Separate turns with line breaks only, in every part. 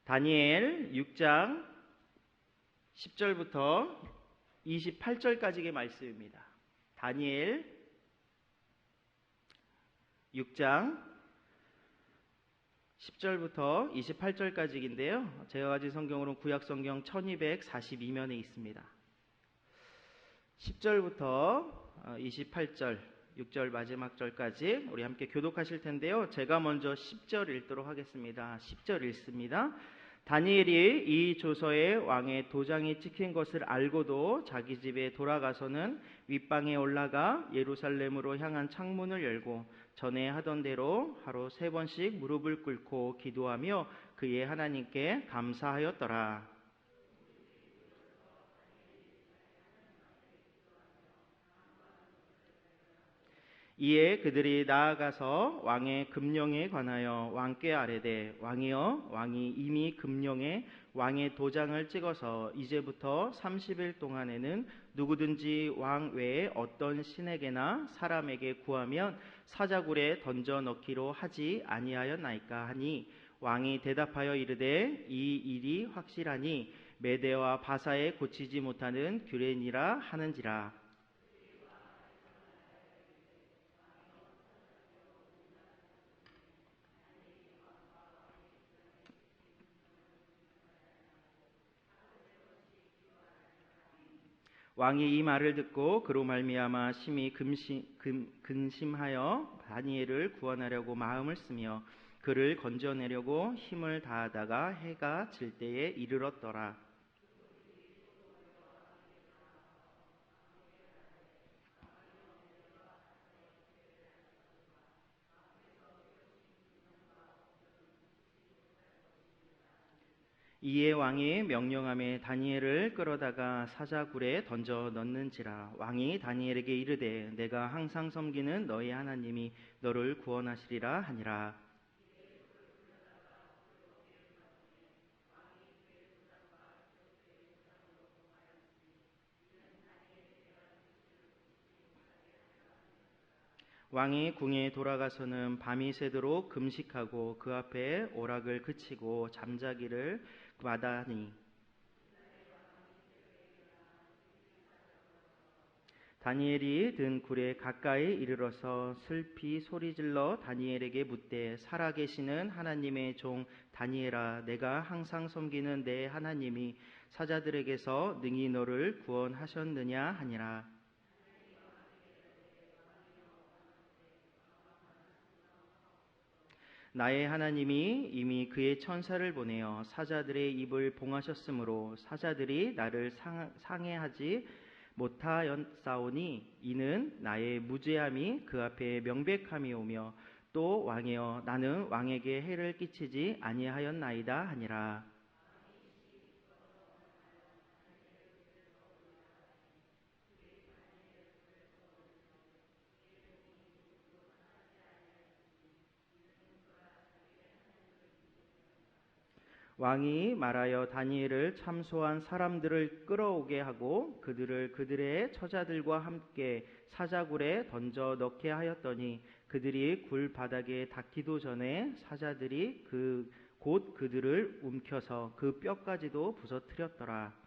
다니엘 6장 10절부터 28절까지의 말씀입니다. 다니엘 6장 10절부터 28절까지인데요. 제가 가진 성경으로는 구약성경 1242면에 있습니다. 10절부터 28절, 6절 마지막 절까지 우리 함께 교독하실 텐데요. 제가 먼저 10절 읽도록 하겠습니다. 10절 읽습니다. 다니엘이 이 조서에 왕의 도장이 찍힌 것을 알고도 자기 집에 돌아가서는 윗방에 올라가 예루살렘으로 향한 창문을 열고 전에 하던 대로 하루 3번씩 무릎을 꿇고 기도하며 그의 하나님께 감사하였더라. 이에 그들이 나아가서 왕의 금령에 관하여 왕께 아뢰되 왕이여 왕이 이미 금령에 왕의 도장을 찍어서 이제부터 30일 동안에는 누구든지 왕 외에 어떤 신에게나 사람에게 구하면 사자굴에 던져 넣기로 하지 아니하였나이까 하니 왕이 대답하여 이르되 이 일이 확실하니 메대와 바사에 고치지 못하는 규례니라 하는지라. 왕이 이 말을 듣고 그로 말미암아 심히 근심하여 다니엘을 구원하려고 마음을 쓰며 그를 건져내려고 힘을 다하다가 해가 질 때에 이르렀더라. 이에 왕이 명령하며 다니엘을 끌어다가 사자굴에 던져 넣는지라. 왕이 다니엘에게 이르되 내가 항상 섬기는 너희 하나님이 너를 구원하시리라 하니라. 왕이 궁에 돌아가서는 밤이 새도록 금식하고 그 앞에 오락을 그치고 잠자기를 마다하니 다니엘이 든 굴에 가까이 이르러서 슬피 소리질러 다니엘에게 묻되 살아계시는 하나님의 종 다니엘아 내가 항상 섬기는 내 하나님이 사자들에게서 능히 너를 구원하셨느냐 하니라. 나의 하나님이 이미 그의 천사를 보내어 사자들의 입을 봉하셨으므로 사자들이 나를 상해하지 못하였사오니 이는 나의 무죄함이 그 앞에 명백함이 오며 또 왕이여 나는 왕에게 해를 끼치지 아니하였나이다 하니라. '왕이 말하여 다니엘을 참소한 사람들을 끌어오게 하고 그들을 그들의 처자들과 함께 사자굴에 던져 넣게 하였더니 그들이 굴 바닥에 닿기도 전에 사자들이 곧 그들을 움켜서 그 뼈까지도 부서뜨렸더라.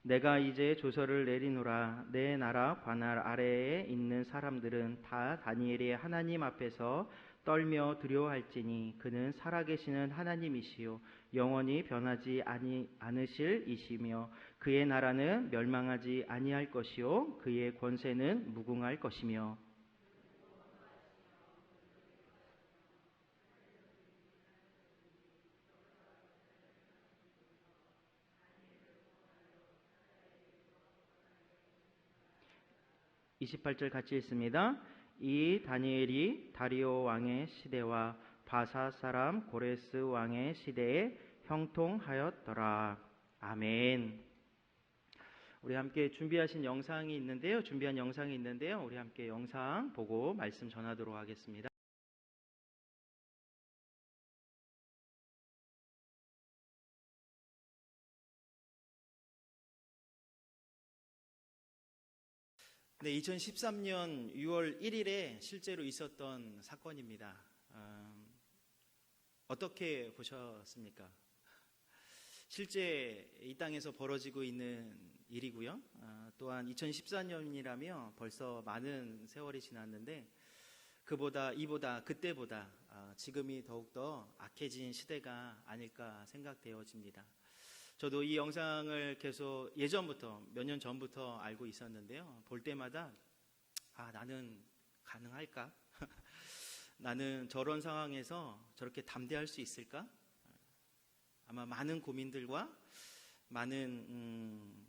내가 이제 조서를 내리노라. 내 나라 관할 아래에 있는 사람들은 다 다니엘의 하나님 앞에서 떨며 두려워할지니 그는 살아계시는 하나님이시요 영원히 변하지 않으실 이시며 그의 나라는 멸망하지 아니할 것이요 그의 권세는 무궁할 것이며. 28절 같이 읽습니다. 이 다니엘이 다리오 왕의 시대와 바사 사람 고레스 왕의 시대에 형통하였더라. 아멘. 우리 함께 준비한 영상이 있는데요. 우리 함께 영상 보고 말씀 전하도록 하겠습니다. 네, 2013년 6월 1일에 실제로 있었던 사건입니다. 어떻게 보셨습니까? 실제 이 땅에서 벌어지고 있는 일이고요. 또한 2014년이라며 벌써 많은 세월이 지났는데 그때보다 지금이 더욱더 악해진 시대가 아닐까 생각되어집니다. 저도 이 영상을 계속 예전부터 몇 년 전부터 알고 있었는데요. 볼 때마다 나는 가능할까? 나는 저런 상황에서 저렇게 담대할 수 있을까? 아마 많은 고민들과 많은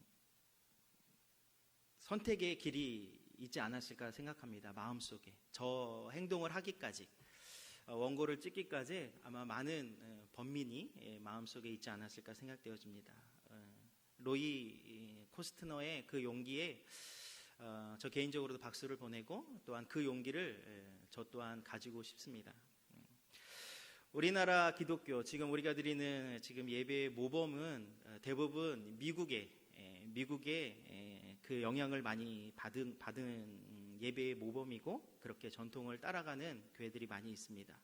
선택의 길이 있지 않았을까 생각합니다. 마음속에 저 행동을 하기까지, 원고를 찍기까지 아마 많은 번민이 마음속에 있지 않았을까 생각되어집니다. 로이 코스트너의 그 용기에 저 개인적으로도 박수를 보내고 또한 그 용기를 저 또한 가지고 싶습니다. 우리나라 기독교, 지금 우리가 드리는 지금 예배의 모범은 대부분 미국의 그 영향을 많이 받은 예배의 모범이고 그렇게 전통을 따라가는 교회들이 많이 있습니다.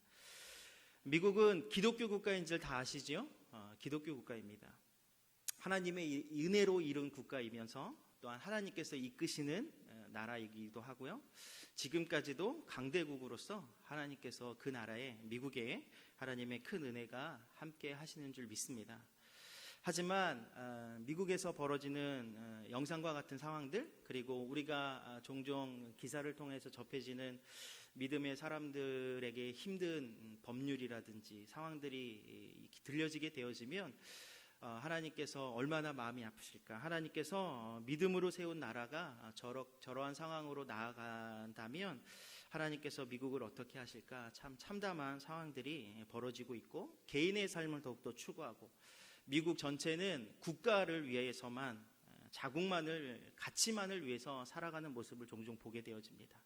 미국은 기독교 국가인 줄 다 아시죠? 기독교 국가입니다. 하나님의 은혜로 이룬 국가이면서 또한 하나님께서 이끄시는 나라이기도 하고요. 지금까지도 강대국으로서 하나님께서 그 나라에, 미국에 하나님의 큰 은혜가 함께 하시는 줄 믿습니다. 하지만 미국에서 벌어지는 영상과 같은 상황들, 그리고 우리가 종종 기사를 통해서 접해지는 믿음의 사람들에게 힘든 법률이라든지 상황들이 들려지게 되어지면 하나님께서 얼마나 마음이 아프실까? 하나님께서 믿음으로 세운 나라가 저러한 상황으로 나아간다면 하나님께서 미국을 어떻게 하실까? 참 참담한 상황들이 벌어지고 있고 개인의 삶을 더욱더 추구하고 미국 전체는 국가를 위해서만, 자국만을, 가치만을 위해서 살아가는 모습을 종종 보게 되어집니다.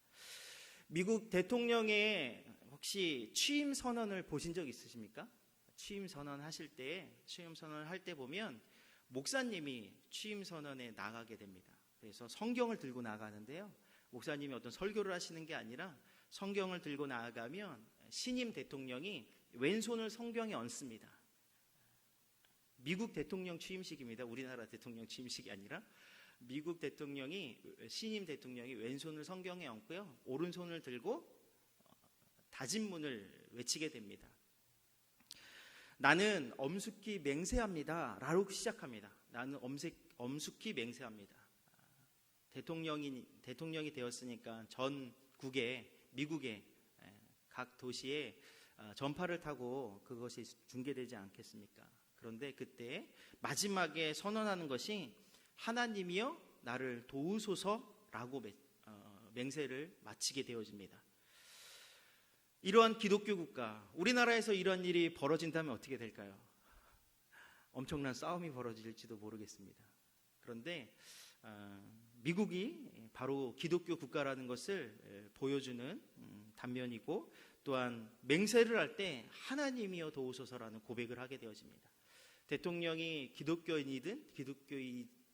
미국 대통령의 혹시 취임 선언을 보신 적 있으십니까? 취임 선언 하실 때, 취임 선언을 할 때 보면 목사님이 취임 선언에 나가게 됩니다. 그래서 성경을 들고 나가는데요. 목사님이 어떤 설교를 하시는 게 아니라 성경을 들고 나아가면 신임 대통령이 왼손을 성경에 얹습니다. 미국 대통령 취임식입니다. 우리나라 대통령 취임식이 아니라 미국 대통령이, 신임 대통령이 왼손을 성경에 얹고요. 오른손을 들고 다짐문을 외치게 됩니다. 나는 엄숙히 맹세합니다. 라고 시작합니다. 나는 엄숙히 맹세합니다. 대통령이 되었으니까 전국에, 미국의 각 도시에 전파를 타고 그것이 중계되지 않겠습니까? 그런데 그때 마지막에 선언하는 것이 하나님이여 나를 도우소서라고 맹세를 마치게 되어집니다. 이러한 기독교 국가, 우리나라에서 이런 일이 벌어진다면 어떻게 될까요? 엄청난 싸움이 벌어질지도 모르겠습니다. 그런데 미국이 바로 기독교 국가라는 것을 보여주는 단면이고 또한 맹세를 할 때 하나님이여 도우소서라는 고백을 하게 되어집니다. 대통령이 기독교인이든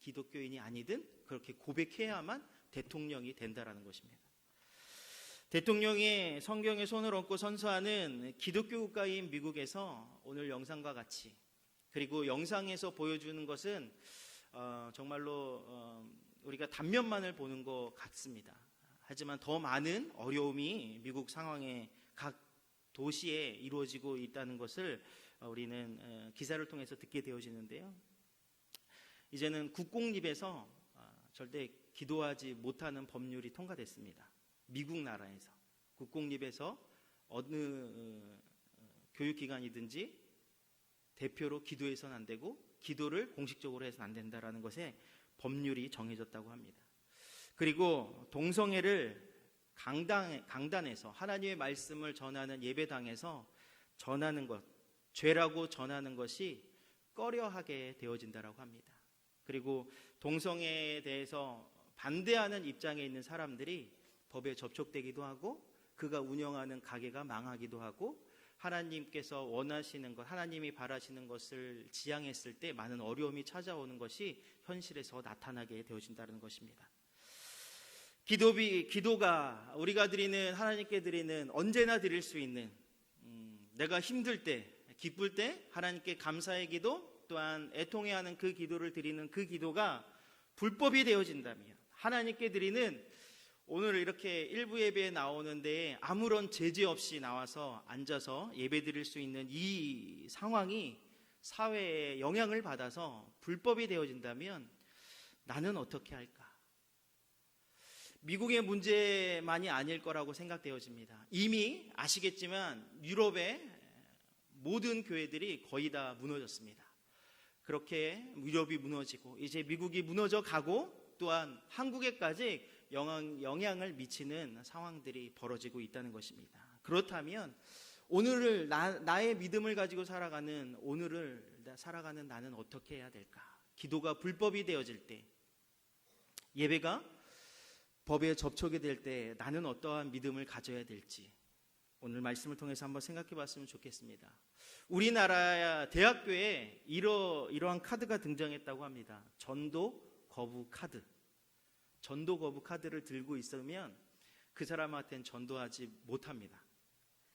기독교인이 아니든 그렇게 고백해야만 대통령이 된다라는 것입니다. 대통령이 성경에 손을 얹고 선서하는 기독교 국가인 미국에서 오늘 영상과 같이, 그리고 영상에서 보여주는 것은 정말로 우리가 단면만을 보는 것 같습니다. 하지만 더 많은 어려움이 미국 상황에 각 도시에 이루어지고 있다는 것을 우리는 기사를 통해서 듣게 되어지는데요. 이제는 국공립에서 절대 기도하지 못하는 법률이 통과됐습니다. 미국 나라에서 국공립에서 어느 교육기관이든지 대표로 기도해서는 안 되고 기도를 공식적으로 해서는 안 된다라는 것에 법률이 정해졌다고 합니다. 그리고 동성애를 강단에서 하나님의 말씀을 전하는 예배당에서 전하는 것, 죄라고 전하는 것이 꺼려하게 되어진다라고 합니다. 그리고 동성애에 대해서 반대하는 입장에 있는 사람들이 법에 접촉되기도 하고 그가 운영하는 가게가 망하기도 하고 하나님께서 원하시는 것, 하나님이 바라시는 것을 지향했을 때 많은 어려움이 찾아오는 것이 현실에서 나타나게 되어진다는 것입니다. 기도가 우리가 드리는, 하나님께 드리는, 언제나 드릴 수 있는, 내가 힘들 때, 기쁠 때 하나님께 감사의 기도, 또한 애통해하는 그 기도를 드리는 그 기도가 불법이 되어진다면, 하나님께 드리는, 오늘 이렇게 일부 예배에 나오는데 아무런 제재 없이 나와서 앉아서 예배 드릴 수 있는 이 상황이 사회에 영향을 받아서 불법이 되어진다면 나는 어떻게 할까? 미국의 문제만이 아닐 거라고 생각되어집니다. 이미 아시겠지만 유럽의 모든 교회들이 거의 다 무너졌습니다. 그렇게 유럽이 무너지고 이제 미국이 무너져 가고 또한 한국에까지 영향을 미치는 상황들이 벌어지고 있다는 것입니다. 그렇다면 오늘을 나의 믿음을 가지고 살아가는, 오늘을 살아가는 나는 어떻게 해야 될까? 기도가 불법이 되어질 때, 예배가 법에 접촉이 될 때 나는 어떠한 믿음을 가져야 될지 오늘 말씀을 통해서 한번 생각해 봤으면 좋겠습니다. 우리나라 대학교에 이러한 카드가 등장했다고 합니다. 전도 거부 카드. 전도 거부 카드를 들고 있으면 그 사람한테는 전도하지 못합니다.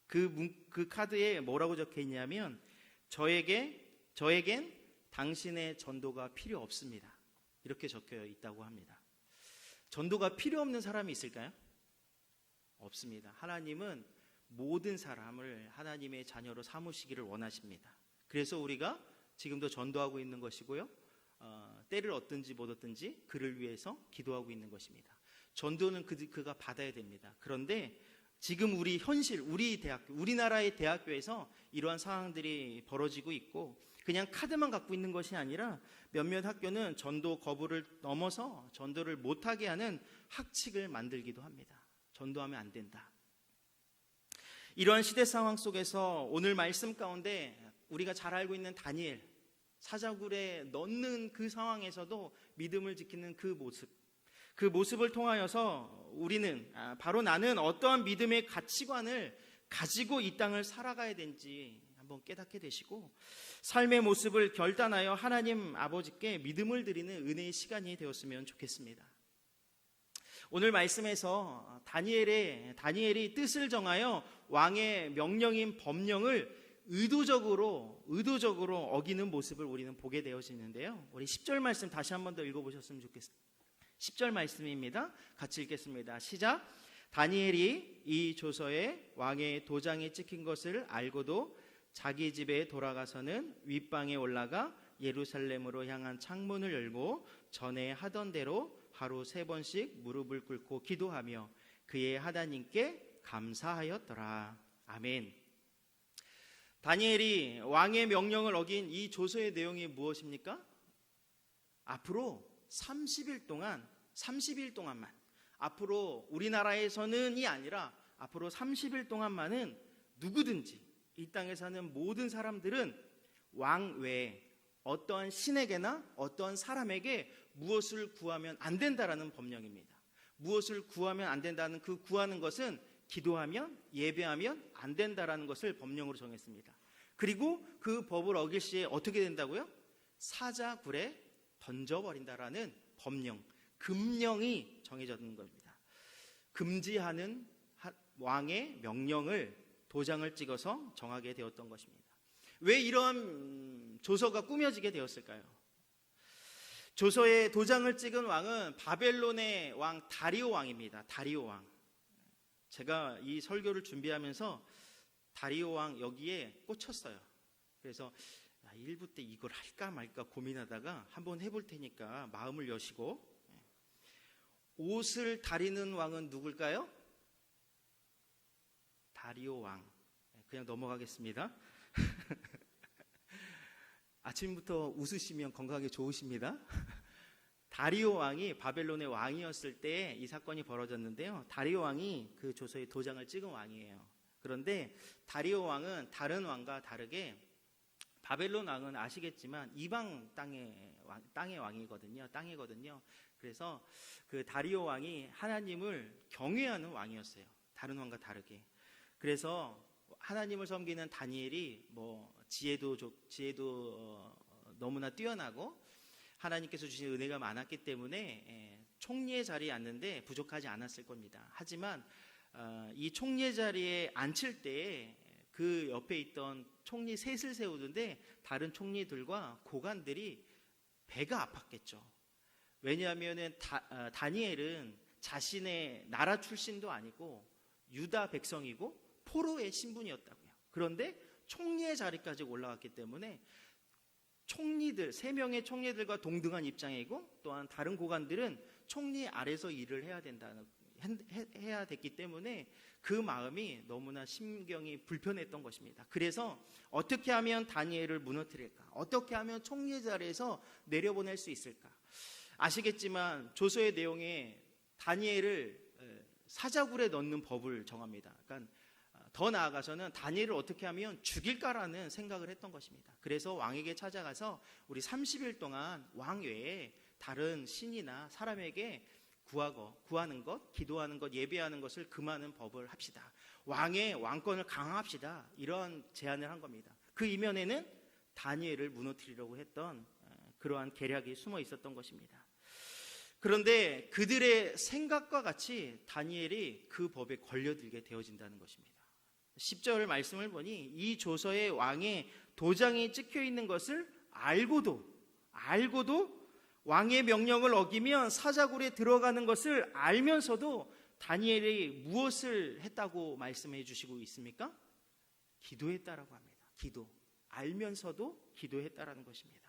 그 카드에 뭐라고 적혀 있냐면 저에겐 당신의 전도가 필요 없습니다. 이렇게 적혀 있다고 합니다. 전도가 필요 없는 사람이 있을까요? 없습니다. 하나님은 모든 사람을 하나님의 자녀로 삼으시기를 원하십니다. 그래서 우리가 지금도 전도하고 있는 것이고요. 때를 얻든지 못 얻든지 그를 위해서 기도하고 있는 것입니다. 전도는 그가 받아야 됩니다. 그런데 지금 우리 대학교, 우리나라의 대학교에서 이러한 상황들이 벌어지고 있고, 그냥 카드만 갖고 있는 것이 아니라 몇몇 학교는 전도 거부를 넘어서 전도를 못하게 하는 학칙을 만들기도 합니다. 전도하면 안 된다. 이러한 시대 상황 속에서 오늘 말씀 가운데 우리가 잘 알고 있는 다니엘, 사자굴에 넣는 그 상황에서도 믿음을 지키는 그 모습을 통하여서 우리는, 바로 나는 어떠한 믿음의 가치관을 가지고 이 땅을 살아가야 되는지 한번 깨닫게 되시고, 삶의 모습을 결단하여 하나님 아버지께 믿음을 드리는 은혜의 시간이 되었으면 좋겠습니다. 오늘 말씀에서 다니엘이 뜻을 정하여 왕의 명령인 법령을 의도적으로 어기는 모습을 우리는 보게 되어지는데요. 우리 10절 말씀 다시 한 번 더 읽어보셨으면 좋겠습니다. 10절 말씀입니다. 같이 읽겠습니다. 시작. 다니엘이 이 조서에 왕의 도장이 찍힌 것을 알고도 자기 집에 돌아가서는 윗방에 올라가 예루살렘으로 향한 창문을 열고 전에 하던 대로 하루 3번씩 무릎을 꿇고 기도하며 그의 하나님께 감사하였더라. 아멘. 다니엘이 왕의 명령을 어긴 이 조서의 내용이 무엇입니까? 앞으로 30일 동안만, 앞으로 우리나라에서는이 아니라 앞으로 30일 동안만은 누구든지 이 땅에 사는 모든 사람들은 왕 외에 어떠한 신에게나 어떠한 사람에게 무엇을 구하면 안 된다라는 법령입니다. 무엇을 구하면 안 된다는, 그 구하는 것은 기도하면, 예배하면 안 된다라는 것을 법령으로 정했습니다. 그리고 그 법을 어길 시에 어떻게 된다고요? 사자굴에 던져버린다라는 법령, 금령이 정해졌는 겁니다. 금지하는 왕의 명령을 도장을 찍어서 정하게 되었던 것입니다. 왜 이러한 조서가 꾸며지게 되었을까요? 조서에 도장을 찍은 왕은 바벨론의 왕 다리오 왕입니다. 다리오 왕. 제가 이 설교를 준비하면서 다리오 왕 여기에 꽂혔어요. 그래서 1부 때 이걸 할까 말까 고민하다가 한번 해볼 테니까 마음을 여시고, 옷을 다리는 왕은 누굴까요? 다리오 왕. 그냥 넘어가겠습니다. 아침부터 웃으시면 건강에 좋으십니다. 다리오 왕이 바벨론의 왕이었을 때 이 사건이 벌어졌는데요. 다리오 왕이 그 조서에 도장을 찍은 왕이에요. 그런데 다리오 왕은 다른 왕과 다르게, 바벨론 왕은 아시겠지만 이방 땅의 왕이거든요. 땅이거든요. 그래서 그 다리오 왕이 하나님을 경외하는 왕이었어요. 다른 왕과 다르게. 그래서 하나님을 섬기는 다니엘이 지혜도 너무나 뛰어나고 하나님께서 주신 은혜가 많았기 때문에 총리의 자리에 앉는데 부족하지 않았을 겁니다. 하지만 이 총리의 자리에 앉힐 때 그 옆에 있던 총리 셋을 세우는데 다른 총리들과 고관들이 배가 아팠겠죠. 왜냐하면 다니엘은 자신의 나라 출신도 아니고 유다 백성이고 포로의 신분이었다고요. 그런데 총리의 자리까지 올라왔기 때문에 총리들, 3명의 총리들과 동등한 입장이고 또한 다른 고관들은 총리 아래서 일을 해야 됐기 때문에 그 마음이 너무나 심경이 불편했던 것입니다. 그래서 어떻게 하면 다니엘을 무너뜨릴까? 어떻게 하면 총리의 자리에서 내려보낼 수 있을까? 아시겠지만 조서의 내용에 다니엘을 사자굴에 넣는 법을 정합니다. 그러니까 더 나아가서는 다니엘을 어떻게 하면 죽일까라는 생각을 했던 것입니다. 그래서 왕에게 찾아가서 우리 30일 동안 왕 외에 다른 신이나 사람에게 구하는 것, 기도하는 것, 예배하는 것을 금하는 법을 합시다. 왕의 왕권을 강화합시다. 이런 제안을 한 겁니다. 그 이면에는 다니엘을 무너뜨리려고 했던 그러한 계략이 숨어 있었던 것입니다. 그런데 그들의 생각과 같이 다니엘이 그 법에 걸려들게 되어진다는 것입니다. 10절 말씀을 보니 이 조서에 왕의 도장이 찍혀 있는 것을 알고도 왕의 명령을 어기면 사자굴에 들어가는 것을 알면서도 다니엘이 무엇을 했다고 말씀해 주시고 있습니까? 기도했다라고 합니다. 알면서도 기도했다라는 것입니다.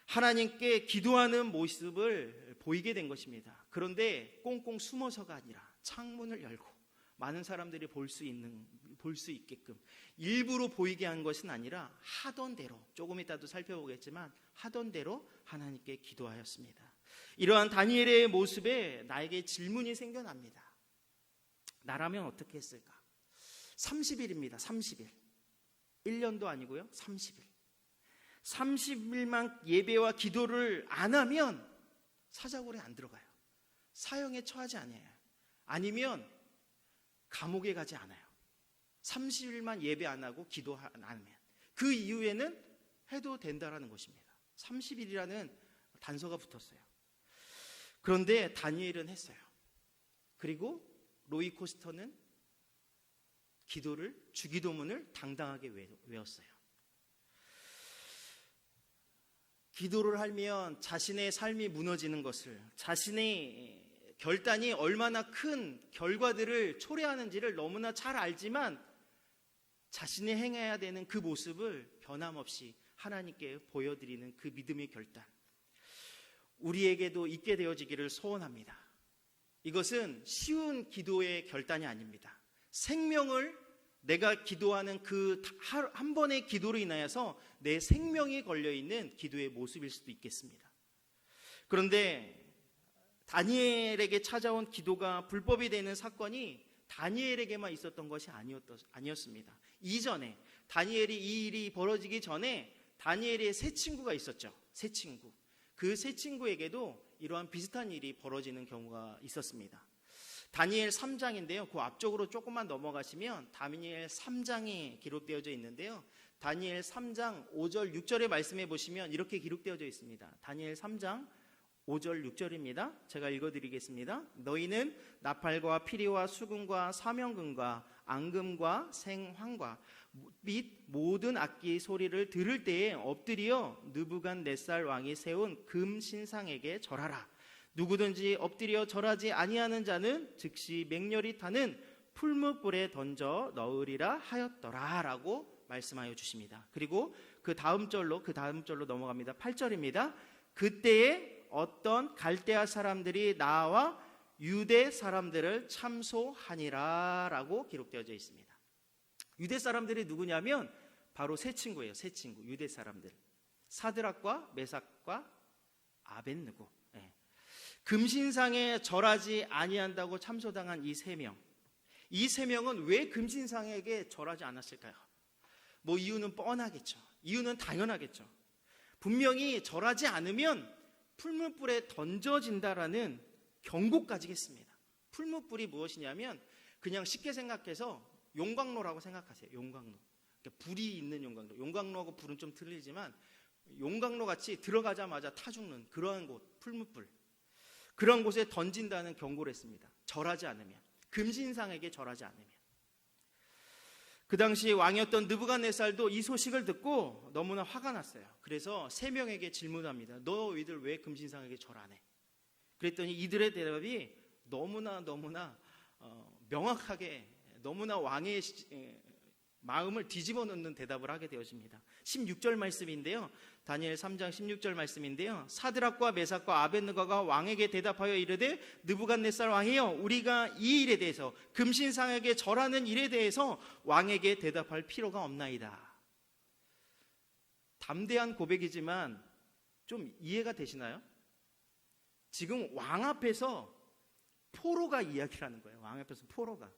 하나님께 기도하는 모습을 보이게 된 것입니다. 그런데 꽁꽁 숨어서가 아니라 창문을 열고 많은 사람들이 볼 수 있게끔 일부러 보이게 한 것은 아니라 하던 대로, 조금 이따도 살펴보겠지만 하던 대로 하나님께 기도하였습니다. 이러한 다니엘의 모습에 나에게 질문이 생겨납니다. 나라면 어떻게 했을까? 30일입니다. 30일. 1년도 아니고요. 30일. 30일만 예배와 기도를 안 하면 사자굴에 안 들어가요. 사형에 처하지 않아요. 아니면 감옥에 가지 않아요. 30일만 예배 안 하고 기도 안 하면. 그 이후에는 해도 된다라는 것입니다. 30일이라는 단서가 붙었어요. 그런데 다니엘은 했어요. 그리고 로이 코스터는 주기도문을 당당하게 외웠어요. 기도를 하면 자신의 삶이 무너지는 것을, 자신의 결단이 얼마나 큰 결과들을 초래하는지를 너무나 잘 알지만 자신이 행해야 되는 그 모습을 변함없이 하나님께 보여드리는 그 믿음의 결단, 우리에게도 있게 되어지기를 소원합니다. 이것은 쉬운 기도의 결단이 아닙니다. 생명을, 내가 기도하는 그 한 번의 기도로 인하여서 내 생명이 걸려있는 기도의 모습일 수도 있겠습니다. 그런데 다니엘에게 찾아온 기도가 불법이 되는 사건이 다니엘에게만 있었던 것이 아니었습니다. 이전에 다니엘이 이 일이 벌어지기 전에 다니엘의 세 친구가 있었죠. 그 세 친구에게도 이러한 비슷한 일이 벌어지는 경우가 있었습니다. 다니엘 3장인데요. 그 앞쪽으로 조금만 넘어가시면 다니엘 3장이 기록되어져 있는데요. 다니엘 3장 5절 6절의 말씀에 보시면 이렇게 기록되어져 있습니다. 다니엘 3장 5절 6절입니다. 제가 읽어드리겠습니다. 너희는 나팔과 피리와 수금과 사명금과 앙금과 생황과 및 모든 악기 소리를 들을 때에 엎드려 느부갓네살 왕이 세운 금 신상에게 절하라. 누구든지 엎드려 절하지 아니하는 자는 즉시 맹렬히 타는 풀무불에 던져 넣으리라 하였더라 라고 말씀하여 주십니다. 그리고 그 다음 절로 넘어갑니다. 8절입니다. 그때에 어떤 갈대아 사람들이 나와 유대 사람들을 참소하니라 라고 기록되어져 있습니다. 유대 사람들이 누구냐면 바로 세 친구예요. 유대 사람들. 사드락과 메삭과 아벳느고. 금신상에 절하지 아니한다고 참소당한 이 세 명. 이 세 명은 왜 금신상에게 절하지 않았을까요? 이유는 뻔하겠죠. 이유는 당연하겠죠. 분명히 절하지 않으면 풀무불에 던져진다라는 경고까지 했습니다. 풀무불이 무엇이냐면 그냥 쉽게 생각해서 용광로라고 생각하세요. 용광로. 그러니까 불이 있는 용광로. 용광로하고 불은 좀 틀리지만 용광로 같이 들어가자마자 타 죽는 그러한 곳, 풀무불, 그런 곳에 던진다는 경고를 했습니다. 절하지 않으면, 금신상에게 절하지 않으면. 그 당시 왕이었던 느부갓네살도 이 소식을 듣고 너무나 화가 났어요. 그래서 3명에게 질문합니다. 너희들 왜 금신상에게 절 안 해? 그랬더니 이들의 대답이 너무나 명확하게, 너무나 왕의 마음을 뒤집어 놓는 대답을 하게 되어집니다. 16절 말씀인데요, 다니엘 3장 16절 말씀인데요, 사드락과 메삭과 아벳느고가 왕에게 대답하여 이르되 느부갓네살 왕이여, 우리가 이 일에 대해서, 금신상에게 절하는 일에 대해서 왕에게 대답할 필요가 없나이다. 담대한 고백이지만 좀 이해가 되시나요? 지금 왕 앞에서 포로가 이야기를 하는 거예요. 왕 앞에서 포로가.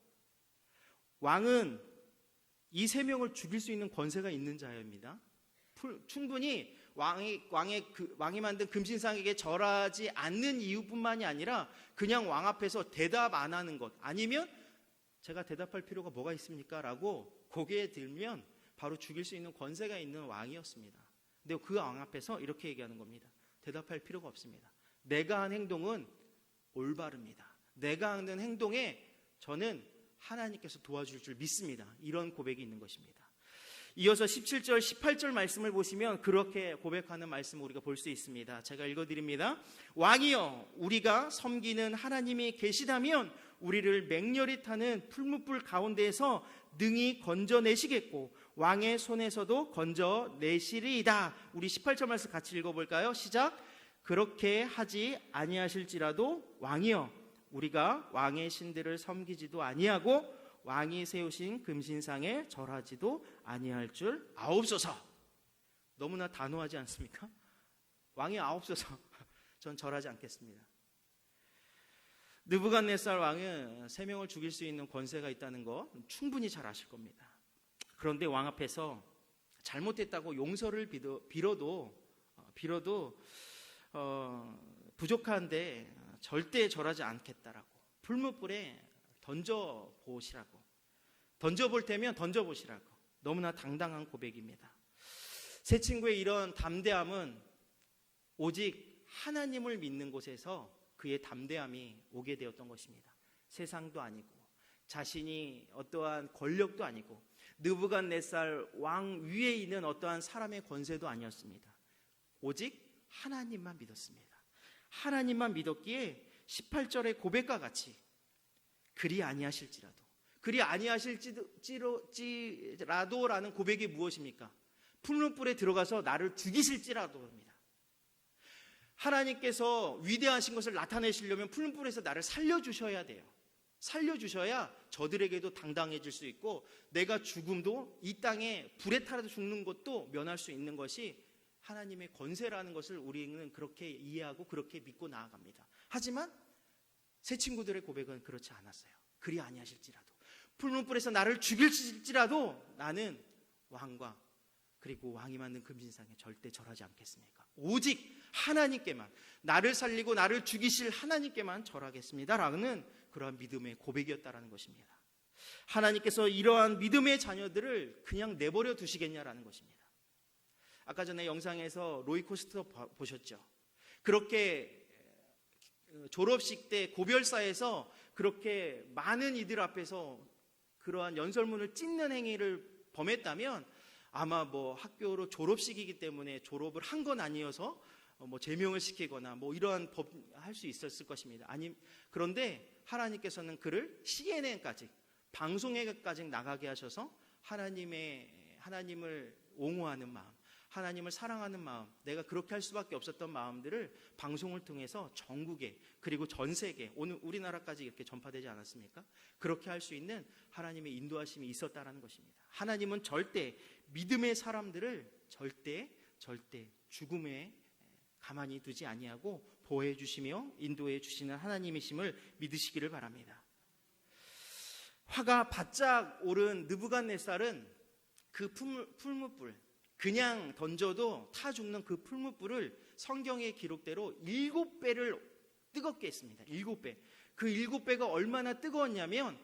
왕은 이 3명을 죽일 수 있는 권세가 있는 자입니다. 충분히 왕이 만든 금신상에게 절하지 않는 이유뿐만이 아니라 그냥 왕 앞에서 대답 안 하는 것, 아니면 제가 대답할 필요가 뭐가 있습니까? 라고 고개에 들면 바로 죽일 수 있는 권세가 있는 왕이었습니다. 근데 그 왕 앞에서 이렇게 얘기하는 겁니다. 대답할 필요가 없습니다. 내가 한 행동은 올바릅니다. 내가 하는 행동에 저는 하나님께서 도와줄 줄 믿습니다. 이런 고백이 있는 것입니다. 이어서 17절, 18절 말씀을 보시면 그렇게 고백하는 말씀을 우리가 볼 수 있습니다. 제가 읽어드립니다. 왕이여, 우리가 섬기는 하나님이 계시다면 우리를 맹렬히 타는 풀무불 가운데에서 능히 건져내시겠고 왕의 손에서도 건져내시리이다. 우리 18절 말씀 같이 읽어볼까요? 시작. 그렇게 하지 아니하실지라도 왕이여, 우리가 왕의 신들을 섬기지도 아니하고 왕이 세우신 금신상에 절하지도 아니할 줄 아옵소서. 너무나 단호하지 않습니까? 왕이 아옵소서. 전 절하지 않겠습니다. 느부갓네살 왕은 3명을 죽일 수 있는 권세가 있다는 거 충분히 잘 아실 겁니다. 그런데 왕 앞에서 잘못했다고 용서를 빌어도 부족한데 절대 절하지 않겠다라고, 풀무불에 던져보시라고, 던져볼 테면 던져보시라고, 너무나 당당한 고백입니다. 새 친구의 이런 담대함은 오직 하나님을 믿는 곳에서 그의 담대함이 오게 되었던 것입니다. 세상도 아니고 자신이 어떠한 권력도 아니고 느부갓네살 왕 위에 있는 어떠한 사람의 권세도 아니었습니다. 오직 하나님만 믿었습니다. 하나님만 믿었기에 18절의 고백과 같이 그리 아니하실지라도라는 고백이 무엇입니까? 풀무불에 들어가서 나를 죽이실지라도입니다. 하나님께서 위대하신 것을 나타내시려면 풀무불에서 나를 살려주셔야 돼요. 살려주셔야 저들에게도 당당해질 수 있고 내가 죽음도, 이 땅에 불에 타서 죽는 것도 면할 수 있는 것이 하나님의 권세라는 것을 우리는 그렇게 이해하고 그렇게 믿고 나아갑니다. 하지만 새 친구들의 고백은 그렇지 않았어요. 그리 아니하실지라도, 풀무불에서 나를 죽일지라도 나는 왕과 그리고 왕이 만든 금신상에 절대 절하지 않겠습니까? 오직 하나님께만, 나를 살리고 나를 죽이실 하나님께만 절하겠습니다 라는 그러한 믿음의 고백이었다는 것입니다. 하나님께서 이러한 믿음의 자녀들을 그냥 내버려 두시겠냐라는 것입니다. 아까 전에 영상에서 로이 코스터 보셨죠? 그렇게 졸업식 때 고별사에서 그렇게 많은 이들 앞에서 그러한 연설문을 찢는 행위를 범했다면 아마 학교로 졸업식이기 때문에 졸업을 한 건 아니어서 제명을 시키거나 이러한 법 할 수 있었을 것입니다. 그런데 하나님께서는 그를 CNN까지, 방송에까지 나가게 하셔서 하나님을 옹호하는 마음, 하나님을 사랑하는 마음, 내가 그렇게 할 수밖에 없었던 마음들을 방송을 통해서 전국에, 그리고 전 세계, 오늘 우리나라까지 이렇게 전파되지 않았습니까? 그렇게 할 수 있는 하나님의 인도하심이 있었다는 것입니다. 하나님은 절대 믿음의 사람들을 절대 죽음에 가만히 두지 아니하고 보호해 주시며 인도해 주시는 하나님이심을 믿으시기를 바랍니다. 화가 바짝 오른 느부갓네살은 그 풀무불, 그냥 던져도 타 죽는 그 풀무불을 성경의 기록대로 7배를 뜨겁게 했습니다. 7배. 그 7배가 얼마나 뜨거웠냐면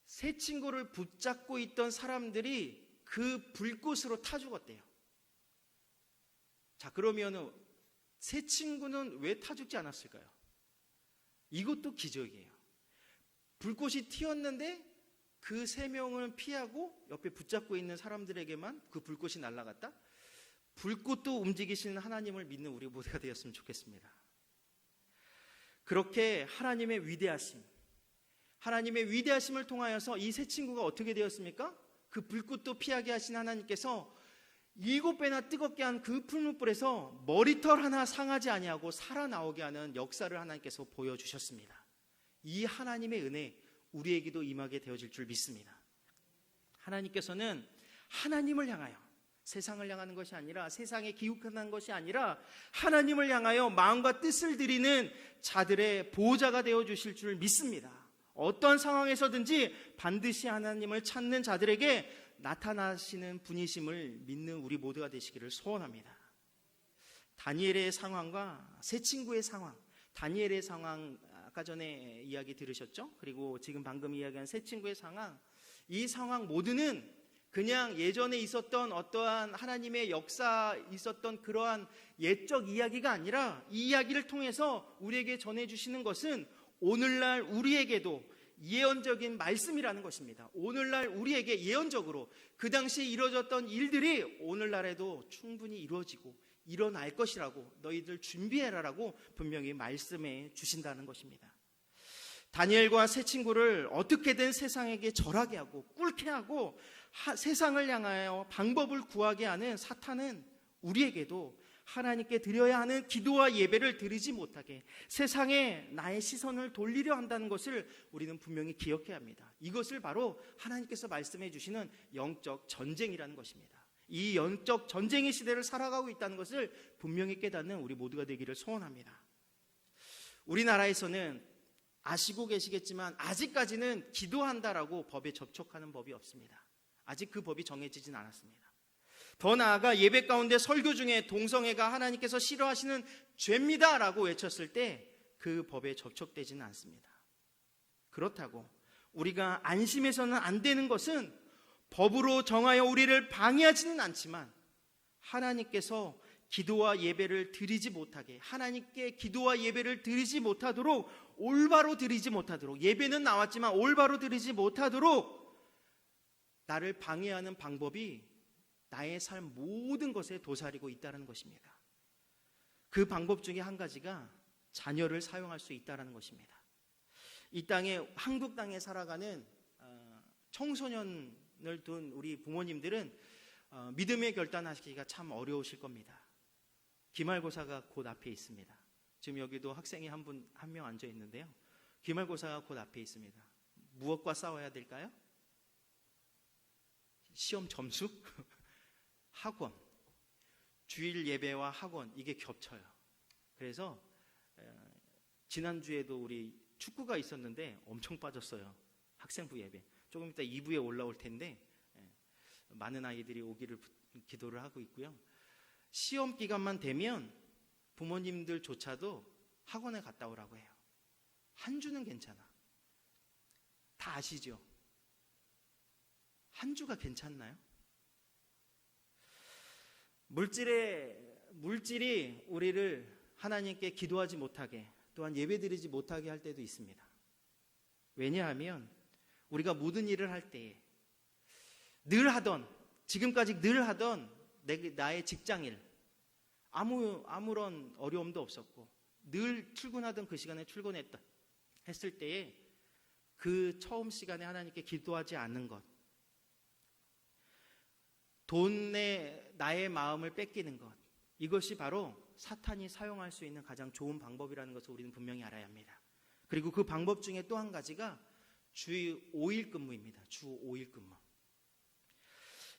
새 친구를 붙잡고 있던 사람들이 그 불꽃으로 타 죽었대요. 자, 그러면은 세 친구는 왜 타 죽지 않았을까요? 이것도 기적이에요. 불꽃이 튀었는데 그 세 명을 피하고 옆에 붙잡고 있는 사람들에게만 그 불꽃이 날아갔다? 불꽃도 움직이시는 하나님을 믿는 우리 모두가 되었으면 좋겠습니다. 그렇게 하나님의 위대하심을 통하여서 이 세 친구가 어떻게 되었습니까? 그 불꽃도 피하게 하신 하나님께서 7배나 뜨겁게 한 그 풀무불에서 머리털 하나 상하지 아니하고 살아나오게 하는 역사를 하나님께서 보여주셨습니다. 이 하나님의 은혜 우리에게도 임하게 되어질 줄 믿습니다. 하나님께서는 하나님을 향하여, 세상을 향하는 것이 아니라, 세상에 기웃하는 것이 아니라 하나님을 향하여 마음과 뜻을 드리는 자들의 보호자가 되어주실 줄 믿습니다. 어떤 상황에서든지 반드시 하나님을 찾는 자들에게 나타나시는 분이심을 믿는 우리 모두가 되시기를 소원합니다. 다니엘의 상황과 세 친구의 상황, 다니엘의 상황 아까 전에 이야기 들으셨죠? 그리고 지금 방금 이야기한 세 친구의 상황, 이 상황 모두는 그냥 예전에 있었던 어떠한 하나님의 역사 있었던 그러한 옛적 이야기가 아니라 이 이야기를 통해서 우리에게 전해주시는 것은 오늘날 우리에게도 예언적인 말씀이라는 것입니다. 오늘날 우리에게 예언적으로 그 당시에 이루어졌던 일들이 오늘날에도 충분히 이루어지고 일어날 것이라고 너희들 준비해라라고 분명히 말씀해 주신다는 것입니다. 다니엘과 세 친구를 어떻게든 세상에게 절하게 하고 꿇게 하고 세상을 향하여 방법을 구하게 하는 사탄은 우리에게도 하나님께 드려야 하는 기도와 예배를 드리지 못하게 세상에 나의 시선을 돌리려 한다는 것을 우리는 분명히 기억해야 합니다. 이것을 바로 하나님께서 말씀해 주시는 영적 전쟁이라는 것입니다. 이 영적 전쟁의 시대를 살아가고 있다는 것을 분명히 깨닫는 우리 모두가 되기를 소원합니다. 우리나라에서는 아시고 계시겠지만 아직까지는 기도한다라고 법에 접촉하는 법이 없습니다. 아직 그 법이 정해지진 않았습니다. 더 나아가 예배 가운데 설교 중에 동성애가 하나님께서 싫어하시는 죄입니다 라고 외쳤을 때 그 법에 접촉되지는 않습니다. 그렇다고 우리가 안심해서는 안 되는 것은 법으로 정하여 우리를 방해하지는 않지만 하나님께서 기도와 예배를 드리지 못하게, 하나님께 기도와 예배를 드리지 못하도록, 올바로 드리지 못하도록, 예배는 나왔지만 올바로 드리지 못하도록 나를 방해하는 방법이 나의 삶 모든 것에 도사리고 있다는 것입니다. 그 방법 중에 한 가지가 자녀를 사용할 수 있다는 것입니다. 이 땅에, 한국 땅에 살아가는 청소년을 둔 우리 부모님들은 믿음의 결단하시기가 참 어려우실 겁니다. 기말고사가 곧 앞에 있습니다. 지금 여기도 학생이 한 명 앉아 있는데요. 기말고사가 곧 앞에 있습니다. 무엇과 싸워야 될까요? 시험 점수? 학원, 주일 예배와 학원, 이게 겹쳐요. 그래서 지난주에도 우리 축구가 있었는데 엄청 빠졌어요. 학생부 예배. 조금 이따 2부에 올라올 텐데 많은 아이들이 오기를 기도를 하고 있고요. 시험 기간만 되면 부모님들조차도 학원에 갔다 오라고 해요. 한 주는 괜찮아. 다 아시죠? 한 주가 괜찮나요? 물질이 우리를 하나님께 기도하지 못하게, 또한 예배드리지 못하게 할 때도 있습니다. 왜냐하면 우리가 모든 일을 할 때에 지금까지 늘 하던 나의 직장일, 아무런 어려움도 없었고 늘 출근하던 그 시간에 했을 때에 그 처음 시간에 하나님께 기도하지 않는 것, 돈에 나의 마음을 뺏기는 것, 이것이 바로 사탄이 사용할 수 있는 가장 좋은 방법이라는 것을 우리는 분명히 알아야 합니다. 그리고 그 방법 중에 또 한 가지가 주 5일 근무입니다. 주 5일 근무.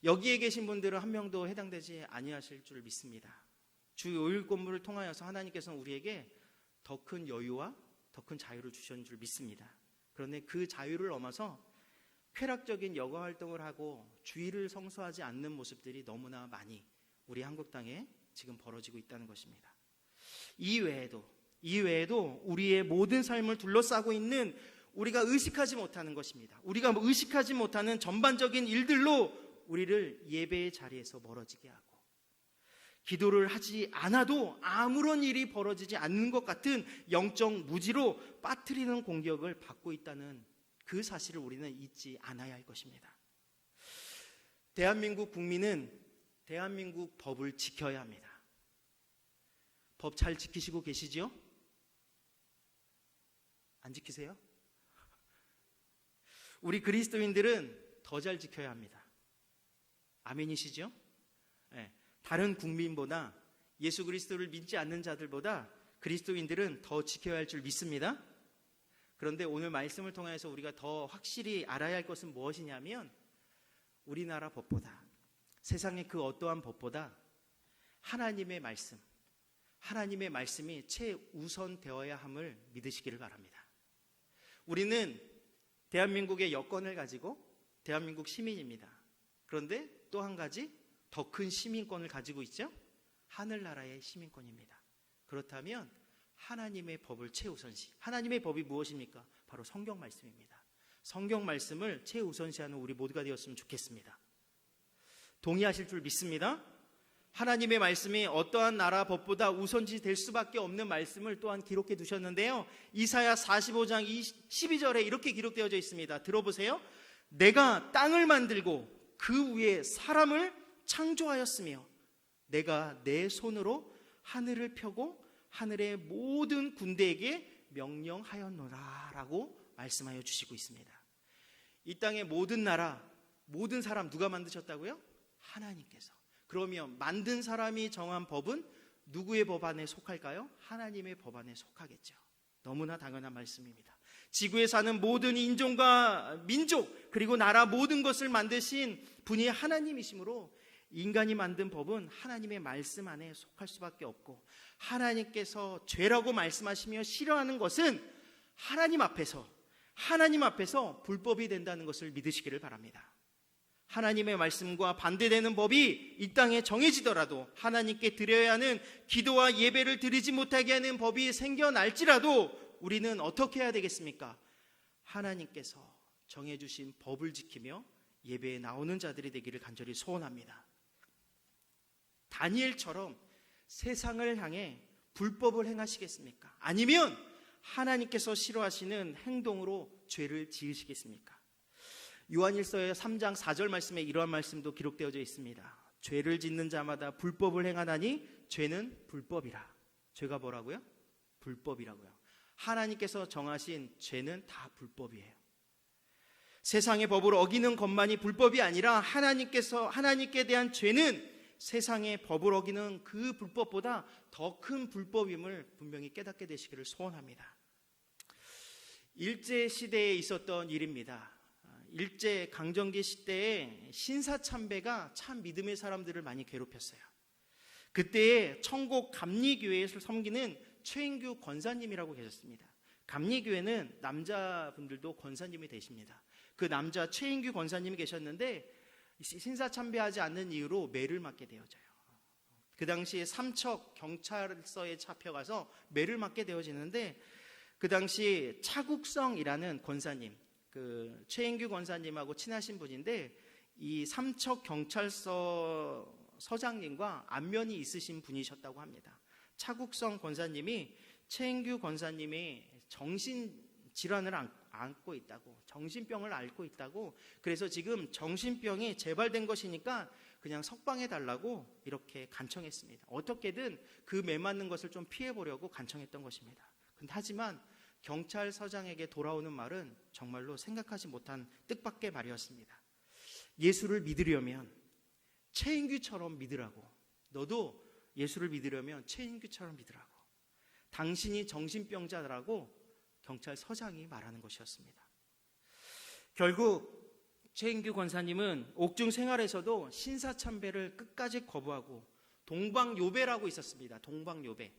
여기에 계신 분들은 한 명도 해당되지 아니하실 줄 믿습니다. 주 5일 근무를 통하여서 하나님께서는 우리에게 더 큰 여유와 더 큰 자유를 주셨는 줄 믿습니다. 그런데 그 자유를 넘어서 쾌락적인 여가 활동을 하고 주일을 성수하지 않는 모습들이 너무나 많이 우리 한국 땅에 지금 벌어지고 있다는 것입니다. 이 외에도 우리의 모든 삶을 둘러싸고 있는 우리가 의식하지 못하는 것입니다. 우리가 의식하지 못하는 전반적인 일들로 우리를 예배의 자리에서 멀어지게 하고 기도를 하지 않아도 아무런 일이 벌어지지 않는 것 같은 영적 무지로 빠뜨리는 공격을 받고 있다는 그 사실을 우리는 잊지 않아야 할 것입니다. 대한민국 국민은 대한민국 법을 지켜야 합니다. 법 잘 지키시고 계시죠? 안 지키세요? 우리 그리스도인들은 더 잘 지켜야 합니다. 아멘이시죠? 네. 다른 국민보다, 예수 그리스도를 믿지 않는 자들보다 그리스도인들은 더 지켜야 할 줄 믿습니다. 그런데 오늘 말씀을 통해서 우리가 더 확실히 알아야 할 것은 무엇이냐면, 우리나라 법보다, 세상의 그 어떠한 법보다 하나님의 말씀, 하나님의 말씀이 최우선 되어야 함을 믿으시기를 바랍니다. 우리는 대한민국의 여권을 가지고 대한민국 시민입니다. 그런데 또 한 가지 더 큰 시민권을 가지고 있죠? 하늘나라의 시민권입니다. 그렇다면 하나님의 법을 최우선시, 하나님의 법이 무엇입니까? 바로 성경 말씀입니다. 성경 말씀을 최우선시하는 우리 모두가 되었으면 좋겠습니다. 동의하실 줄 믿습니다. 하나님의 말씀이 어떠한 나라 법보다 우선시 될 수밖에 없는 말씀을 또한 기록해 두셨는데요, 이사야 45장 12절에 이렇게 기록되어져 있습니다. 들어보세요. 내가 땅을 만들고 그 위에 사람을 창조하였으며 내가 내 손으로 하늘을 펴고 하늘의 모든 군대에게 명령하였노라 라고 말씀하여 주시고 있습니다. 이 땅의 모든 나라, 모든 사람 누가 만드셨다고요? 하나님께서. 그러면 만든 사람이 정한 법은 누구의 법 안에 속할까요? 하나님의 법 안에 속하겠죠. 너무나 당연한 말씀입니다. 지구에 사는 모든 인종과 민족, 그리고 나라 모든 것을 만드신 분이 하나님이시므로 인간이 만든 법은 하나님의 말씀 안에 속할 수밖에 없고, 하나님께서 죄라고 말씀하시며 싫어하는 것은 하나님 앞에서 불법이 된다는 것을 믿으시기를 바랍니다. 하나님의 말씀과 반대되는 법이 이 땅에 정해지더라도, 하나님께 드려야 하는 기도와 예배를 드리지 못하게 하는 법이 생겨날지라도 우리는 어떻게 해야 되겠습니까? 하나님께서 정해주신 법을 지키며 예배에 나오는 자들이 되기를 간절히 소원합니다. 다니엘처럼 세상을 향해 불법을 행하시겠습니까? 아니면 하나님께서 싫어하시는 행동으로 죄를 지으시겠습니까? 요한일서의 3장 4절 말씀에 이러한 말씀도 기록되어져 있습니다. 죄를 짓는 자마다 불법을 행하나니 죄는 불법이라. 죄가 뭐라고요? 불법이라고요. 하나님께서 정하신 죄는 다 불법이에요. 세상의 법을 어기는 것만이 불법이 아니라 하나님께 대한 죄는 세상의 법을 어기는 그 불법보다 더 큰 불법임을 분명히 깨닫게 되시기를 소원합니다. 일제시대에 있었던 일입니다. 일제 강점기 시대에 신사참배가 참 믿음의 사람들을 많이 괴롭혔어요. 그때에 천곡 감리교회에서 섬기는 최인규 권사님이라고 계셨습니다. 감리교회는 남자분들도 권사님이 되십니다. 그 남자 최인규 권사님이 계셨는데 신사참배하지 않는 이유로 매를 맞게 되어져요. 그 당시에 삼척 경찰서에 잡혀가서 매를 맞게 되어지는데, 그 당시 차국성이라는 권사님, 그 최인규 권사님하고 친하신 분인데, 이 삼척 경찰서 서장님과 안면이 있으신 분이셨다고 합니다. 차국성 권사님이 최인규 권사님이 정신질환을 앓고 있다고, 정신병을 앓고 있다고, 그래서 지금 정신병이 재발된 것이니까 그냥 석방해달라고 이렇게 간청했습니다. 어떻게든 그 매 맞는 것을 좀 피해보려고 간청했던 것입니다. 하지만 경찰서장에게 돌아오는 말은 정말로 생각하지 못한 뜻밖의 말이었습니다. 예수를 믿으려면 최인규처럼 믿으라고. 너도 예수를 믿으려면 최인규처럼 믿으라고. 당신이 정신병자라고 경찰서장이 말하는 것이었습니다. 결국 최인규 권사님은 옥중 생활에서도 신사참배를 끝까지 거부하고 동방요배라고 있었습니다. 동방요배.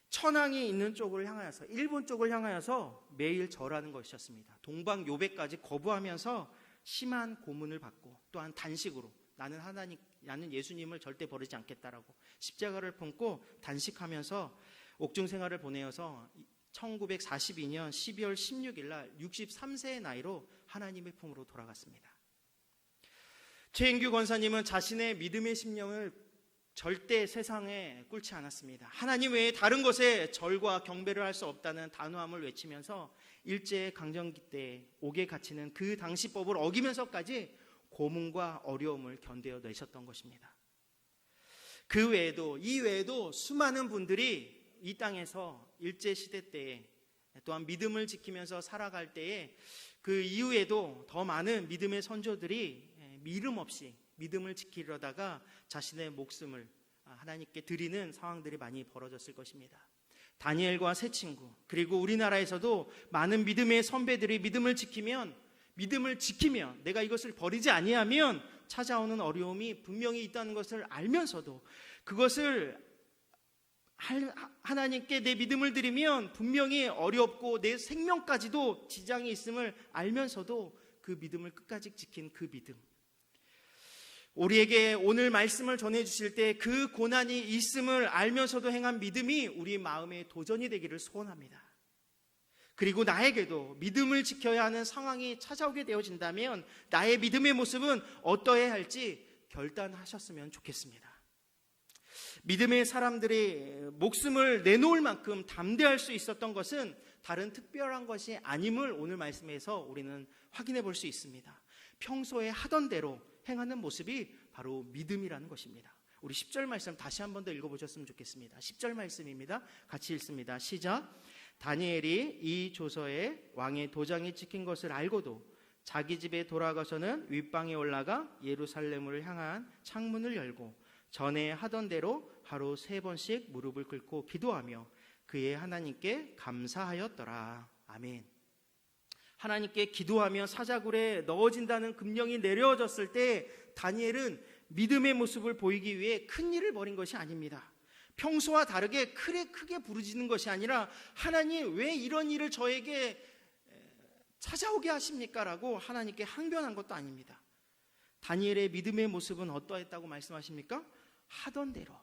천황이 있는 쪽을 향하여서, 일본 쪽을 향하여서 매일 절하는 것이었습니다. 동방요배까지 거부하면서 심한 고문을 받고, 또한 단식으로 나는 예수님을 절대 버리지 않겠다라고 십자가를 품고 단식하면서 옥중 생활을 보내어서 1942년 12월 16일 날 63세의 나이로 하나님의 품으로 돌아갔습니다. 최인규 권사님은 자신의 믿음의 심령을 절대 세상에 꿇지 않았습니다. 하나님 외에 다른 것에 절과 경배를 할 수 없다는 단호함을 외치면서 일제강점기 때 옥에 갇히는 그 당시 법을 어기면서까지 고문과 어려움을 견뎌내셨던 것입니다. 그 외에도, 이 외에도 수많은 분들이 이 땅에서 일제시대 때에 또한 믿음을 지키면서 살아갈 때에 그 이후에도 더 많은 믿음의 선조들이 미름 없이 믿음을 지키려다가 자신의 목숨을 하나님께 드리는 상황들이 많이 벌어졌을 것입니다. 다니엘과 세 친구, 그리고 우리나라에서도 많은 믿음의 선배들이 믿음을 지키면 내가 이것을 버리지 아니하면 찾아오는 어려움이 분명히 있다는 것을 알면서도 그것을 하나님께 내 믿음을 드리면 분명히 어렵고 내 생명까지도 지장이 있음을 알면서도 그 믿음을 끝까지 지킨 그 믿음, 우리에게 오늘 말씀을 전해주실 때 그 고난이 있음을 알면서도 행한 믿음이 우리 마음의 도전이 되기를 소원합니다. 그리고 나에게도 믿음을 지켜야 하는 상황이 찾아오게 되어진다면 나의 믿음의 모습은 어떠해야 할지 결단하셨으면 좋겠습니다. 믿음의 사람들이 목숨을 내놓을 만큼 담대할 수 있었던 것은 다른 특별한 것이 아님을 오늘 말씀에서 우리는 확인해 볼 수 있습니다. 평소에 하던 대로 행하는 모습이 바로 믿음이라는 것입니다. 우리 10절 말씀 다시 한 번 더 읽어보셨으면 좋겠습니다. 10절 말씀입니다. 같이 읽습니다. 시작. 다니엘이 이 조서에 왕의 도장이 찍힌 것을 알고도 자기 집에 돌아가서는 윗방에 올라가 예루살렘을 향한 창문을 열고 전에 하던 대로 하루 3번씩 무릎을 꿇고 기도하며 그의 하나님께 감사하였더라. 아멘. 하나님께 기도하며 사자굴에 넣어진다는 금령이 내려졌을 때 다니엘은 믿음의 모습을 보이기 위해 큰 일을 벌인 것이 아닙니다. 평소와 다르게 크게 부르짖는 것이 아니라 하나님 왜 이런 일을 저에게 찾아오게 하십니까? 라고 하나님께 항변한 것도 아닙니다. 다니엘의 믿음의 모습은 어떠했다고 말씀하십니까? 하던 대로,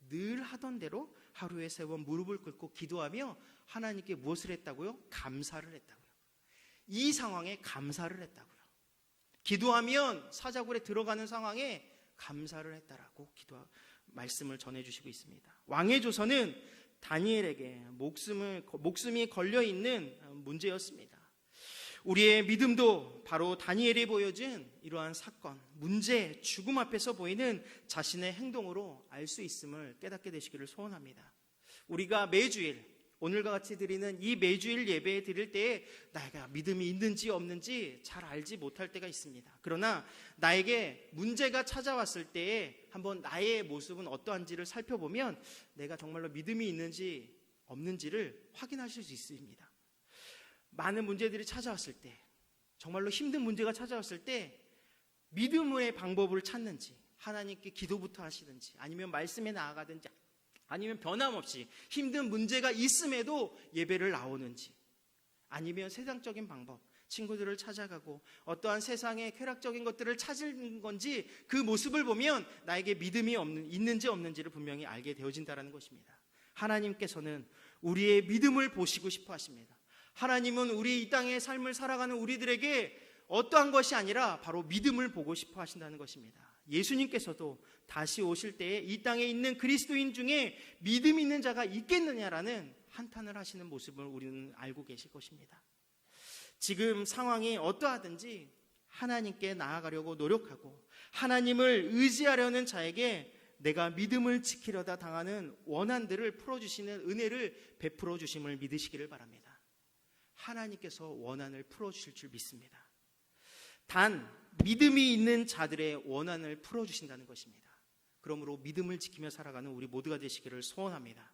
늘 하던 대로 하루에 3번 무릎을 꿇고 기도하며 하나님께 무엇을 했다고요? 감사를 했다고요. 이 상황에 감사를 했다고요. 기도하면 사자굴에 들어가는 상황에 감사를 했다라고 말씀을 전해주시고 있습니다. 왕의 조서는 다니엘에게 목숨이 걸려있는 문제였습니다. 우리의 믿음도 바로 다니엘이 보여준 이러한 사건, 문제, 죽음 앞에서 보이는 자신의 행동으로 알 수 있음을 깨닫게 되시기를 소원합니다. 우리가 매주일 오늘과 같이 드리는 이 매주일 예배 드릴 때에 내가 믿음이 있는지 없는지 잘 알지 못할 때가 있습니다. 그러나 나에게 문제가 찾아왔을 때에 한번 나의 모습은 어떠한지를 살펴보면 내가 정말로 믿음이 있는지 없는지를 확인하실 수 있습니다. 많은 문제들이 찾아왔을 때, 정말로 힘든 문제가 찾아왔을 때 믿음의 방법을 찾는지, 하나님께 기도부터 하시든지, 아니면 말씀에 나아가든지, 아니면 변함없이 힘든 문제가 있음에도 예배를 나오는지, 아니면 세상적인 방법, 친구들을 찾아가고 어떠한 세상의 쾌락적인 것들을 찾은 건지, 그 모습을 보면 나에게 믿음이 있는지 없는지를 분명히 알게 되어진다는 것입니다. 하나님께서는 우리의 믿음을 보시고 싶어 하십니다. 하나님은 우리 이 땅의 삶을 살아가는 우리들에게 어떠한 것이 아니라 바로 믿음을 보고 싶어 하신다는 것입니다. 예수님께서도 다시 오실 때에 이 땅에 있는 그리스도인 중에 믿음 있는 자가 있겠느냐라는 한탄을 하시는 모습을 우리는 알고 계실 것입니다. 지금 상황이 어떠하든지 하나님께 나아가려고 노력하고 하나님을 의지하려는 자에게 내가 믿음을 지키려다 당하는 원한들을 풀어주시는 은혜를 베풀어 주심을 믿으시기를 바랍니다. 하나님께서 원한을 풀어주실 줄 믿습니다. 단 믿음이 있는 자들의 원한을 풀어주신다는 것입니다. 그러므로 믿음을 지키며 살아가는 우리 모두가 되시기를 소원합니다.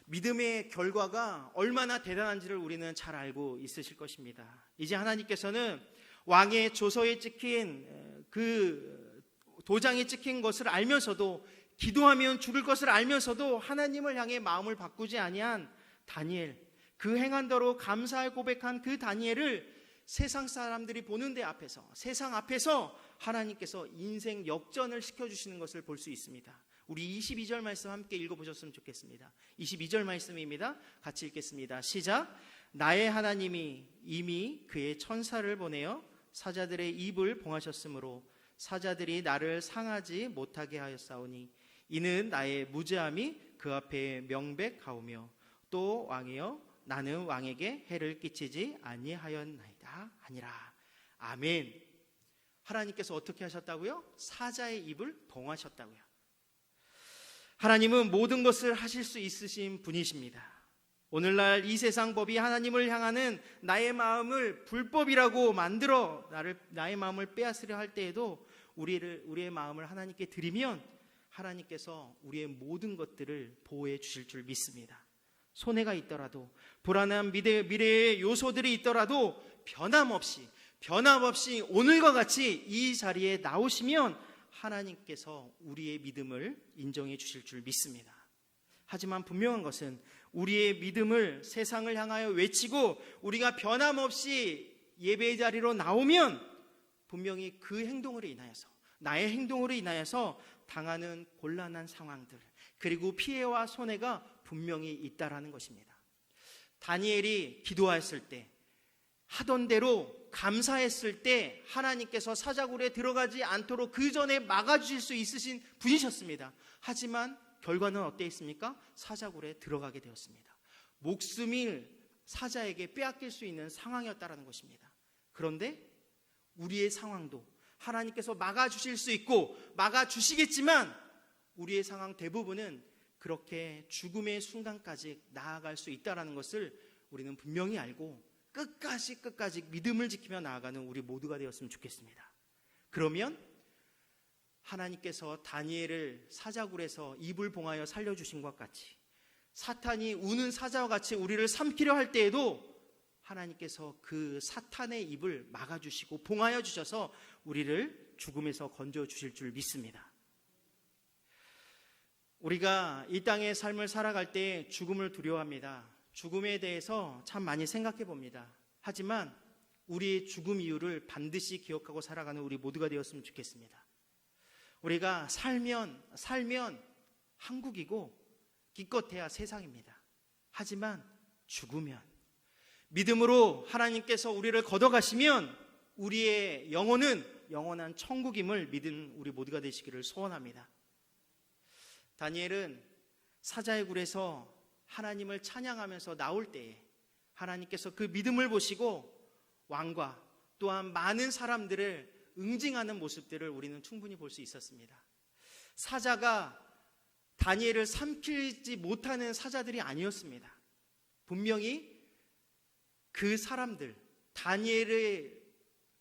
믿음의 결과가 얼마나 대단한지를 우리는 잘 알고 있으실 것입니다. 이제 하나님께서는 왕의 조서에 찍힌 그 도장에 찍힌 것을 알면서도, 기도하면 죽을 것을 알면서도 하나님을 향해 마음을 바꾸지 아니한 다니엘, 그 행한대로 감사의 고백한 그 다니엘을 세상 사람들이 보는 데 앞에서, 세상 앞에서 하나님께서 인생 역전을 시켜주시는 것을 볼 수 있습니다. 우리 22절 말씀 함께 읽어보셨으면 좋겠습니다. 22절 말씀입니다. 같이 읽겠습니다. 시작. 나의 하나님이 이미 그의 천사를 보내어 사자들의 입을 봉하셨으므로 사자들이 나를 상하지 못하게 하였사오니 이는 나의 무죄함이 그 앞에 명백하오며 또 왕이여 나는 왕에게 해를 끼치지 아니하였나이다 하니라. 아멘. 하나님께서 어떻게 하셨다고요? 사자의 입을 봉하셨다고요. 하나님은 모든 것을 하실 수 있으신 분이십니다. 오늘날 이 세상 법이 하나님을 향하는 나의 마음을 불법이라고 만들어 나의 마음을 빼앗으려 할 때에도 우리의 마음을 하나님께 드리면 하나님께서 우리의 모든 것들을 보호해 주실 줄 믿습니다. 손해가 있더라도 불안한 미래의 요소들이 있더라도 변함없이 오늘과 같이 이 자리에 나오시면 하나님께서 우리의 믿음을 인정해 주실 줄 믿습니다. 하지만 분명한 것은 우리의 믿음을 세상을 향하여 외치고 우리가 변함없이 예배의 자리로 나오면 분명히 그 행동으로 인하여서 나의 행동으로 인하여서 당하는 곤란한 상황들 그리고 피해와 손해가 분명히 있다라는 것입니다. 다니엘이 기도했을 때 하던 대로 감사했을 때 하나님께서 사자굴에 들어가지 않도록 그 전에 막아주실 수 있으신 분이셨습니다. 하지만 결과는 어땠습니까? 사자굴에 들어가게 되었습니다. 목숨을 사자에게 빼앗길 수 있는 상황이었다는 것입니다. 그런데 우리의 상황도 하나님께서 막아주실 수 있고 막아주시겠지만 우리의 상황 대부분은 그렇게 죽음의 순간까지 나아갈 수 있다는 것을 우리는 분명히 알고 끝까지 믿음을 지키며 나아가는 우리 모두가 되었으면 좋겠습니다. 그러면 하나님께서 다니엘을 사자굴에서 입을 봉하여 살려주신 것 같이 사탄이 우는 사자와 같이 우리를 삼키려 할 때에도 하나님께서 그 사탄의 입을 막아주시고 봉하여 주셔서 우리를 죽음에서 건져주실 줄 믿습니다. 우리가 이 땅의 삶을 살아갈 때 죽음을 두려워합니다. 죽음에 대해서 참 많이 생각해 봅니다. 하지만 우리의 죽음 이유를 반드시 기억하고 살아가는 우리 모두가 되었으면 좋겠습니다. 우리가 살면 한국이고 기껏해야 세상입니다. 하지만 죽으면 믿음으로 하나님께서 우리를 걷어가시면 우리의 영혼은 영원한 천국임을 믿은 우리 모두가 되시기를 소원합니다. 다니엘은 사자의 굴에서 하나님을 찬양하면서 나올 때에 하나님께서 그 믿음을 보시고 왕과 또한 많은 사람들을 응징하는 모습들을 우리는 충분히 볼 수 있었습니다. 사자가 다니엘을 삼키지 못하는 사자들이 아니었습니다. 분명히 그 사람들, 다니엘의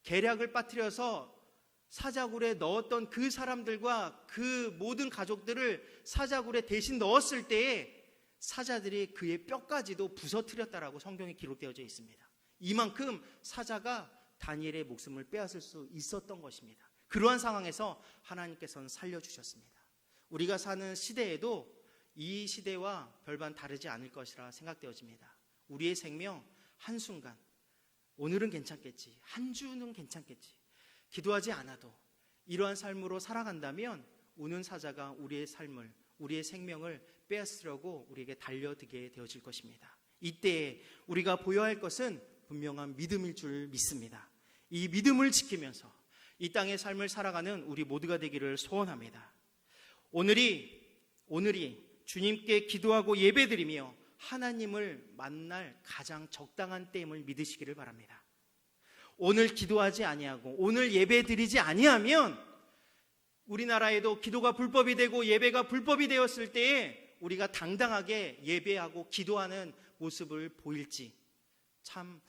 계략을 빠뜨려서 사자굴에 넣었던 그 사람들과 그 모든 가족들을 사자굴에 대신 넣었을 때에 사자들이 그의 뼈까지도 부서뜨렸다라고 성경에 기록되어 있습니다. 이만큼 사자가 다니엘의 목숨을 빼앗을 수 있었던 것입니다. 그러한 상황에서 하나님께서는 살려주셨습니다. 우리가 사는 시대에도 이 시대와 별반 다르지 않을 것이라 생각되어집니다. 우리의 생명 한순간, 오늘은 괜찮겠지, 한 주는 괜찮겠지, 기도하지 않아도 이러한 삶으로 살아간다면 우는 사자가 우리의 삶을, 우리의 생명을 빼앗으려고 우리에게 달려들게 되어질 것입니다. 이때에 우리가 보여야 할 것은 분명한 믿음일 줄 믿습니다. 이 믿음을 지키면서 이 땅의 삶을 살아가는 우리 모두가 되기를 소원합니다. 오늘이 주님께 기도하고 예배드리며 하나님을 만날 가장 적당한 때임을 믿으시기를 바랍니다. 오늘 기도하지 아니하고 오늘 예배드리지 아니하면 우리나라에도 기도가 불법이 되고 예배가 불법이 되었을 때에 우리가 당당하게 예배하고 기도하는 모습을 보일지 참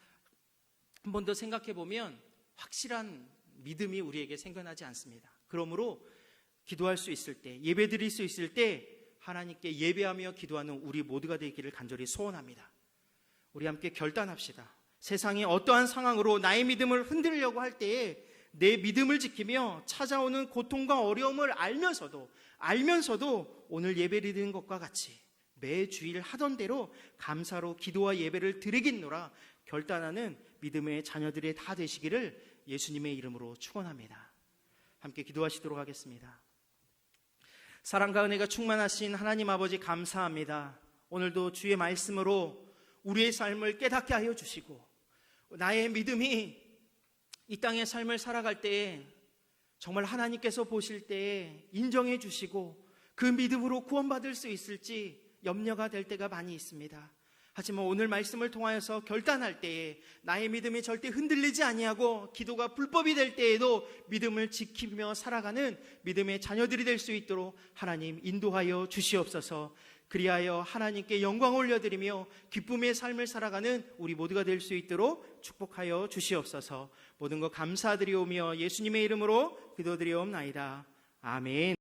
한 번 더 생각해 보면 확실한 믿음이 우리에게 생겨나지 않습니다. 그러므로 기도할 수 있을 때, 예배 드릴 수 있을 때 하나님께 예배하며 기도하는 우리 모두가 되기를 간절히 소원합니다. 우리 함께 결단합시다. 세상이 어떠한 상황으로 나의 믿음을 흔들려고 할 때에 내 믿음을 지키며 찾아오는 고통과 어려움을 알면서도 오늘 예배를 드리는 것과 같이 매 주일 하던 대로 감사로 기도와 예배를 드리겠노라 결단하는 믿음의 자녀들이 다 되시기를 예수님의 이름으로 축원합니다. 함께 기도하시도록 하겠습니다. 사랑과 은혜가 충만하신 하나님 아버지 감사합니다. 오늘도 주의 말씀으로 우리의 삶을 깨닫게 하여 주시고 나의 믿음이 이 땅의 삶을 살아갈 때에
정말 하나님께서 보실 때 인정해 주시고 그 믿음으로 구원받을 수 있을지 염려가 될 때가 많이 있습니다. 하지만 오늘 말씀을 통하여서 결단할 때에 나의 믿음이 절대 흔들리지 아니하고 기도가 불법이 될 때에도 믿음을 지키며 살아가는 믿음의 자녀들이 될 수 있도록 하나님 인도하여 주시옵소서. 그리하여 하나님께 영광 올려드리며 기쁨의 삶을 살아가는 우리 모두가 될 수 있도록 축복하여 주시옵소서. 모든 것 감사드리오며 예수님의 이름으로 기도드리옵나이다. 아멘.